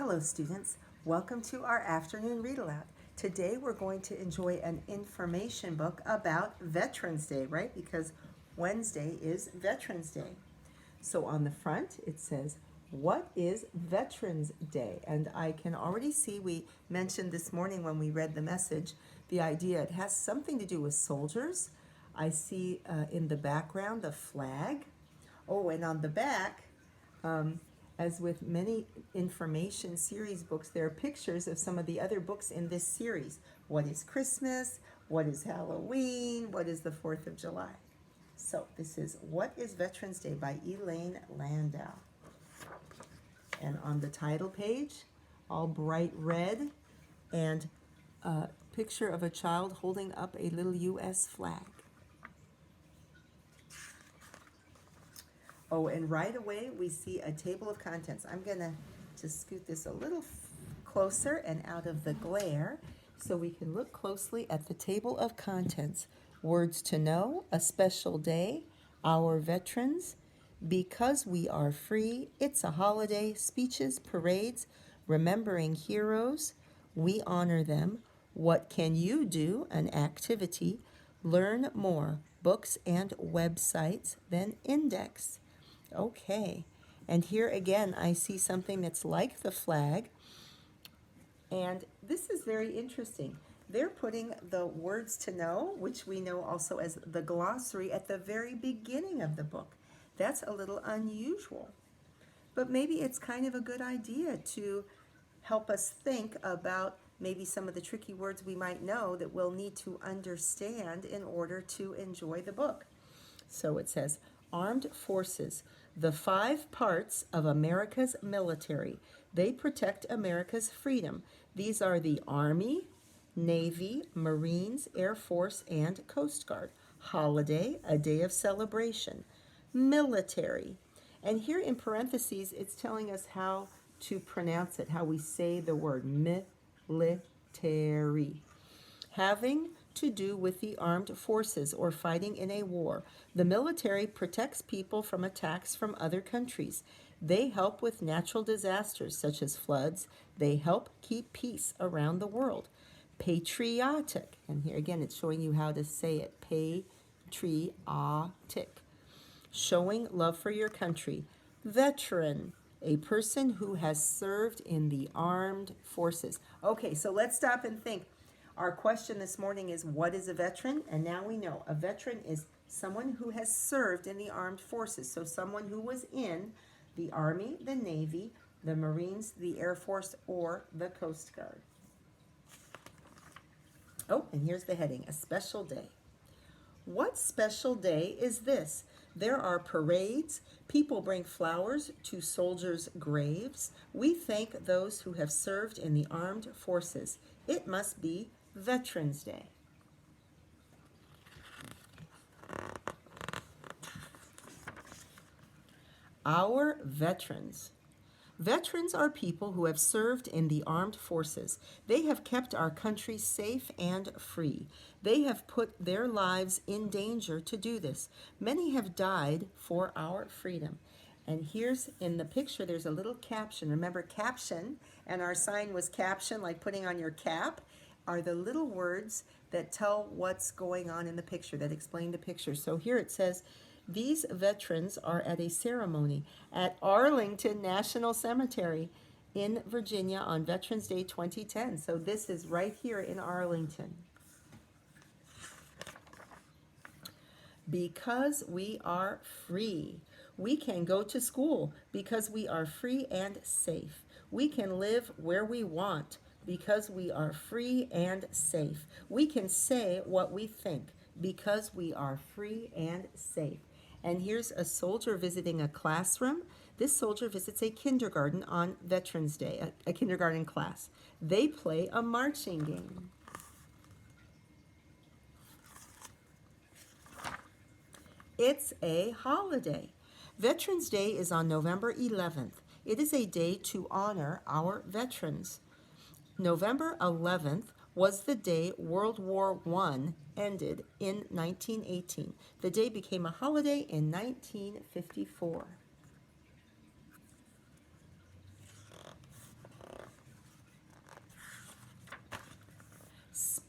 Hello students, welcome to our afternoon read aloud. Today we're going to enjoy an information book about Veterans Day, right? Because Wednesday is Veterans Day. So on the front it says, what is Veterans Day? And I can already see, we mentioned this morning when we read the message, the idea it has something to do with soldiers. I see in the background a flag. Oh, and on the back, as with many information series books, there are pictures of some of the other books in this series. What is Christmas? What is Halloween? What is the 4th of July? So this is What is Veterans Day by Elaine Landau. And on the title page, all bright red, and a picture of a child holding up a little U.S. flag. Oh, and right away we see a table of contents. I'm going to just scoot this a little closer and out of the glare so we can look closely at the table of contents. Words to know, a special day, our veterans, because we are free, it's a holiday, speeches, parades, remembering heroes, we honor them, what can you do, an activity, learn more, books and websites, then index. Okay, and here again I see something that's like the flag, and this is very interesting. They're putting the words to know, which we know also as the glossary, at the very beginning of the book. That's a little unusual, but maybe it's kind of a good idea to help us think about maybe some of the tricky words we might know that we'll need to understand in order to enjoy the book. So it says, Armed Forces, the 5 parts of America's military. They protect America's freedom. These are the Army, Navy, Marines, Air Force, and Coast Guard. Holiday, a day of celebration. Military. And here in parentheses, it's telling us how to pronounce it, how we say the word military. Having to do with the armed forces or fighting in a war. The military protects people from attacks from other countries. They help with natural disasters such as floods. They help keep peace around the world. Patriotic, and here again it's showing you how to say it, patriotic, showing love for your country. Veteran, a person who has served in the armed forces. Okay, so let's stop and think. Our question this morning is, what is a veteran? And now we know a veteran is someone who has served in the armed forces. So someone who was in the Army, the Navy, the Marines, the Air Force, or the Coast Guard. Oh, and here's the heading, a special day. What special day is this? There are parades. People bring flowers to soldiers' graves. We thank those who have served in the armed forces. It must be Veterans Day. Our veterans. Veterans are people who have served in the armed forces. They have kept our country safe and free. They have put their lives in danger to do this. Many have died for our freedom. And here's in the picture, there's a little caption. Remember caption, and our sign was caption, like putting on your cap, are the little words that tell what's going on in the picture, that explain the picture. So here it says, these veterans are at a ceremony at Arlington National Cemetery in Virginia on Veterans Day 2010. So this is right here in Arlington. Because we are free. We can go to school because we are free and safe. We can live where we want because we are free and safe. We can say what we think because we are free and safe. And here's a soldier visiting a classroom. This soldier visits a kindergarten on Veterans Day, a kindergarten class. They play a marching game. It's a holiday. Veterans Day is on November 11th. It is a day to honor our veterans. November 11th was the day World War I ended in 1918. The day became a holiday in 1954.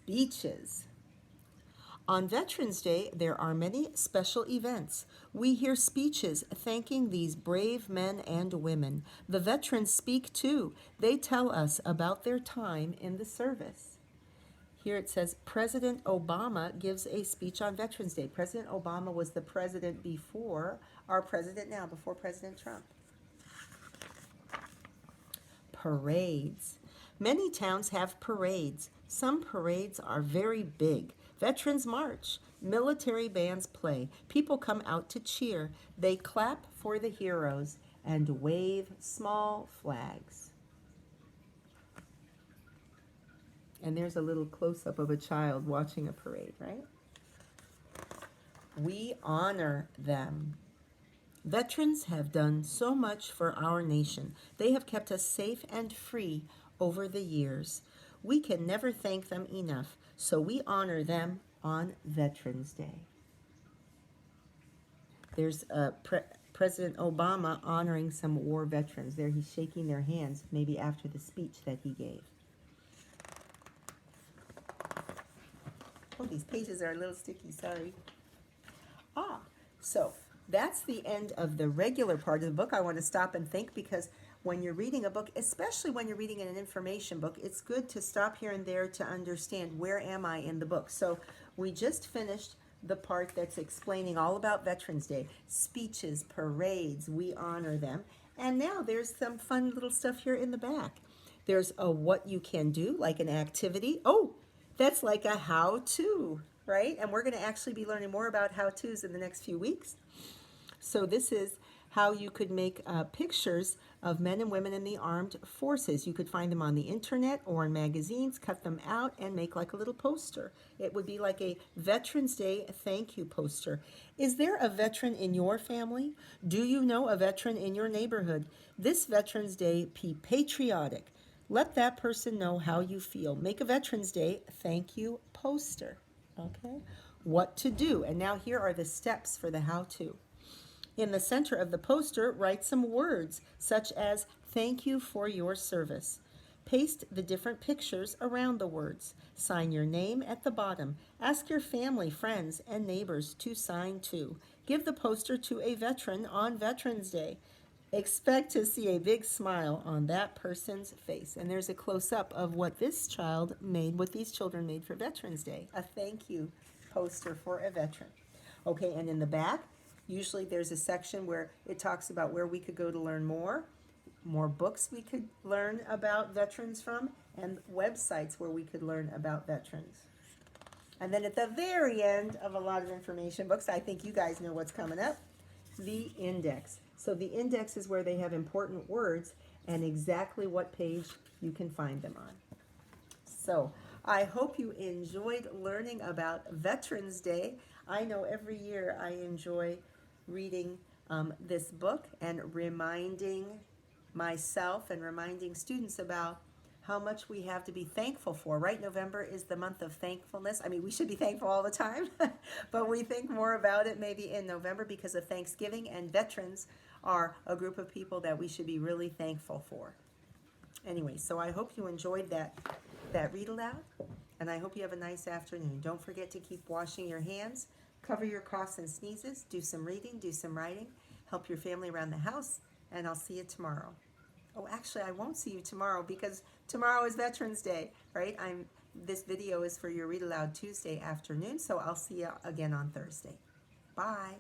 Speeches. On Veterans Day, there are many special events. We hear speeches thanking these brave men and women. The veterans speak too. They tell us about their time in the service. Here it says President Obama gives a speech on Veterans Day. President Obama was the president before our president now, before President Trump. Parades. Many towns have parades. Some parades are very big. Veterans march. Military bands play. People come out to cheer. They clap for the heroes and wave small flags. And there's a little close-up of a child watching a parade, right? We honor them. Veterans have done so much for our nation. They have kept us safe and free over the years. We can never thank them enough, so we honor them on Veterans Day. There's President Obama honoring some war veterans. There he's shaking their hands, maybe after the speech that he gave. Oh, these pages are a little sticky, sorry. So that's the end of the regular part of the book. I want to stop and think, because when you're reading a book, especially when you're reading an information book, it's good to stop here and there to understand where am I in the book. So we just finished the part that's explaining all about Veterans Day. Speeches, parades, we honor them. And now there's some fun little stuff here in the back. There's a what you can do, like an activity. Oh, that's like a how-to, right? And we're going to actually be learning more about how-tos in the next few weeks. So this is how you could make pictures of men and women in the armed forces. You could find them on the internet or in magazines, cut them out, and make like a little poster. It would be like a Veterans Day thank you poster. Is there a veteran in your family? Do you know a veteran in your neighborhood? This Veterans Day, be patriotic. Let that person know how you feel. Make a Veterans Day thank you poster. Okay? What to do. And now here are the steps for the how-to. In the center of the poster, write some words, such as thank you for your service. Paste the different pictures around the words. Sign your name at the bottom. Ask your family, friends, and neighbors to sign too. Give the poster to a veteran on Veterans Day. Expect to see a big smile on that person's face. And there's a close-up of what this child made, what these children made for Veterans Day. A thank you poster for a veteran. Okay, and in the back, usually there's a section where it talks about where we could go to learn more books we could learn about veterans from, and websites where we could learn about veterans. And then at the very end of a lot of information books, I think you guys know what's coming up, the index. So the index is where they have important words and exactly what page you can find them on. So I hope you enjoyed learning about Veterans Day. I know every year I enjoy reading this book and reminding myself and reminding students about how much we have to be thankful for, right? November is the month of thankfulness. I mean, we should be thankful all the time, but we think more about it maybe in November because of Thanksgiving, and veterans are a group of people that we should be really thankful for. Anyway, so I hope you enjoyed that read aloud, and I hope you have a nice afternoon. Don't forget to keep washing your hands, cover your coughs and sneezes, do some reading, do some writing, help your family around the house, and I'll see you tomorrow. Oh, actually, I won't see you tomorrow because tomorrow is Veterans Day, right? This video is for your Read Aloud Tuesday afternoon, so I'll see you again on Thursday. Bye.